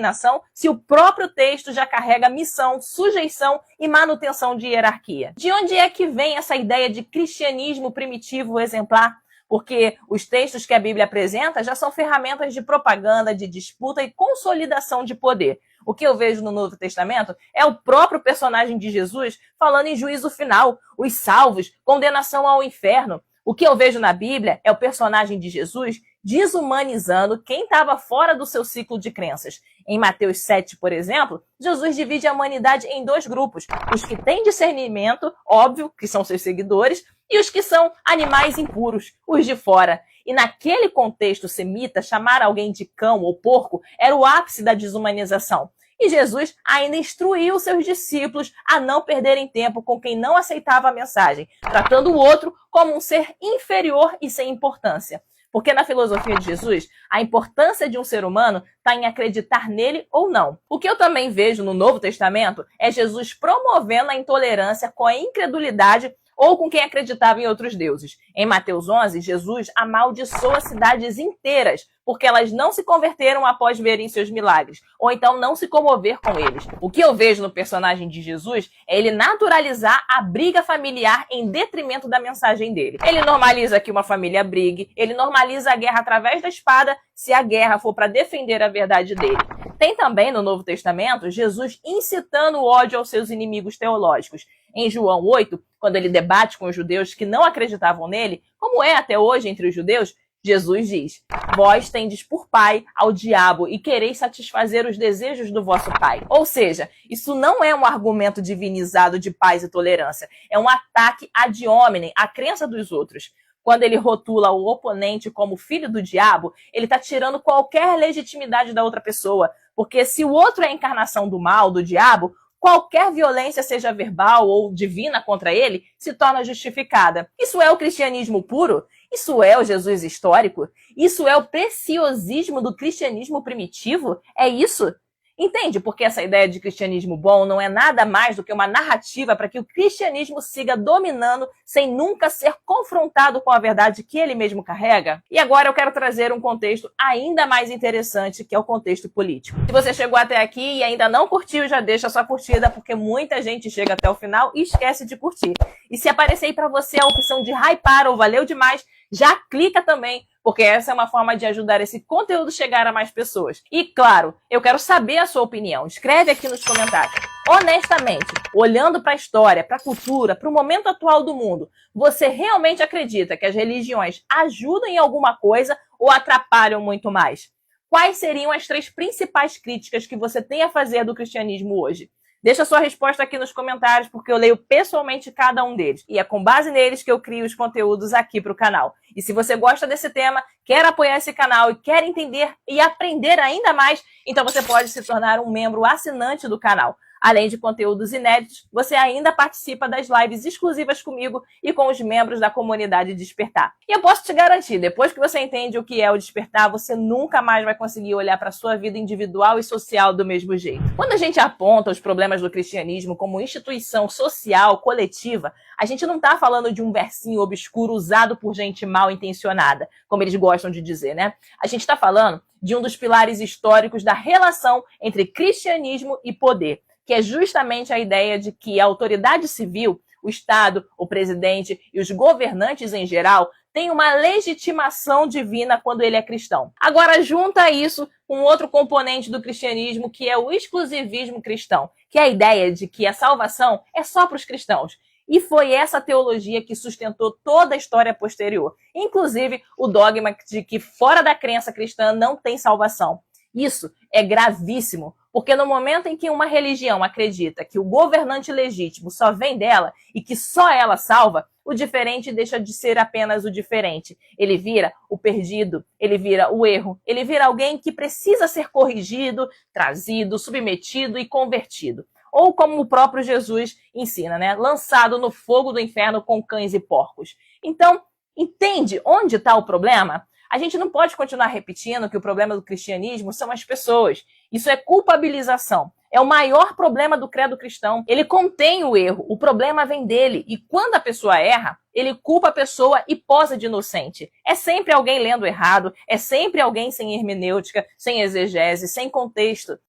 doutrinação se o próprio texto já carrega missão, sujeição e manutenção de hierarquia? De onde é que vem essa ideia de cristianismo primitivo exemplar? Porque os textos que a Bíblia apresenta já são ferramentas de propaganda, de disputa e consolidação de poder. O que eu vejo no Novo Testamento é o próprio personagem de Jesus falando em juízo final, os salvos, condenação ao inferno. O que eu vejo na Bíblia é o personagem de Jesus desumanizando quem estava fora do seu ciclo de crenças. Em Mateus 7, por exemplo, Jesus divide a humanidade em dois grupos: os que têm discernimento, óbvio, que são seus seguidores, e os que são animais impuros, os de fora. E naquele contexto semita, chamar alguém de cão ou porco era o ápice da desumanização. E Jesus ainda instruiu seus discípulos a não perderem tempo com quem não aceitava a mensagem, tratando o outro como um ser inferior e sem importância. Porque na filosofia de Jesus, a importância de um ser humano está em acreditar nele ou não. O que eu também vejo no Novo Testamento é Jesus promovendo a intolerância com a incredulidade ou com quem acreditava em outros deuses. Em Mateus 11, Jesus amaldiçoa cidades inteiras porque elas não se converteram após verem seus milagres, ou então não se comover com eles. O que eu vejo no personagem de Jesus é ele naturalizar a briga familiar em detrimento da mensagem dele. Ele normaliza que uma família brigue, ele normaliza a guerra através da espada, se a guerra for para defender a verdade dele. Tem também no Novo Testamento Jesus incitando o ódio aos seus inimigos teológicos. Em João 8, quando ele debate com os judeus que não acreditavam nele, como é até hoje entre os judeus, Jesus diz: vós tendes por pai ao diabo e quereis satisfazer os desejos do vosso pai. Ou seja, isso não é um argumento divinizado de paz e tolerância, é um ataque ad hominem, à crença dos outros. Quando ele rotula o oponente como filho do diabo, ele está tirando qualquer legitimidade da outra pessoa, porque se o outro é a encarnação do mal, do diabo, qualquer violência, seja verbal ou divina contra ele, se torna justificada. Isso é o cristianismo puro? Isso é o Jesus histórico? Isso é o preciosismo do cristianismo primitivo? É isso? Entende porque essa ideia de cristianismo bom não é nada mais do que uma narrativa para que o cristianismo siga dominando sem nunca ser confrontado com a verdade que ele mesmo carrega? E agora eu quero trazer um contexto ainda mais interessante, que é o contexto político. Se você chegou até aqui e ainda não curtiu, já deixa sua curtida, porque muita gente chega até o final e esquece de curtir. E se aparecer aí para você a opção de hypar ou valeu demais, já clica também, porque essa é uma forma de ajudar esse conteúdo a chegar a mais pessoas. E claro, eu quero saber a sua opinião. Escreve aqui nos comentários. Honestamente, olhando para a história, para a cultura, para o momento atual do mundo, você realmente acredita que as religiões ajudam em alguma coisa ou atrapalham muito mais? Quais seriam as 3 principais críticas que você tem a fazer do cristianismo hoje? Deixa sua resposta aqui nos comentários, porque eu leio pessoalmente cada um deles. E é com base neles que eu crio os conteúdos aqui para o canal. E se você gosta desse tema, quer apoiar esse canal e quer entender e aprender ainda mais, então você pode se tornar um membro assinante do canal. Além de conteúdos inéditos, você ainda participa das lives exclusivas comigo e com os membros da comunidade Despertar. E eu posso te garantir, depois que você entende o que é o Despertar, você nunca mais vai conseguir olhar para a sua vida individual e social do mesmo jeito. Quando a gente aponta os problemas do cristianismo como instituição social, coletiva, a gente não está falando de um versinho obscuro usado por gente mal intencionada, como eles gostam de dizer, né? A gente está falando de um dos pilares históricos da relação entre cristianismo e poder, que é justamente a ideia de que a autoridade civil, o Estado, o presidente e os governantes em geral têm uma legitimação divina quando ele é cristão. Agora, junta isso com outro componente do cristianismo, que é o exclusivismo cristão, que é a ideia de que a salvação é só para os cristãos. E foi essa teologia que sustentou toda a história posterior, inclusive o dogma de que fora da crença cristã não tem salvação. Isso é gravíssimo, porque no momento em que uma religião acredita que o governante legítimo só vem dela e que só ela salva, o diferente deixa de ser apenas o diferente. Ele vira o perdido, ele vira o erro, ele vira alguém que precisa ser corrigido, trazido, submetido e convertido. Ou como o próprio Jesus ensina, né? Lançado no fogo do inferno com cães e porcos. Então, entende onde está o problema? A gente não pode continuar repetindo que o problema do cristianismo são as pessoas. Isso é culpabilização. É o maior problema do credo cristão. Ele contém o erro, o problema vem dele. E quando a pessoa erra, ele culpa a pessoa e posa de inocente. É sempre alguém lendo errado, é sempre alguém sem hermenêutica, sem exegese, sem contexto.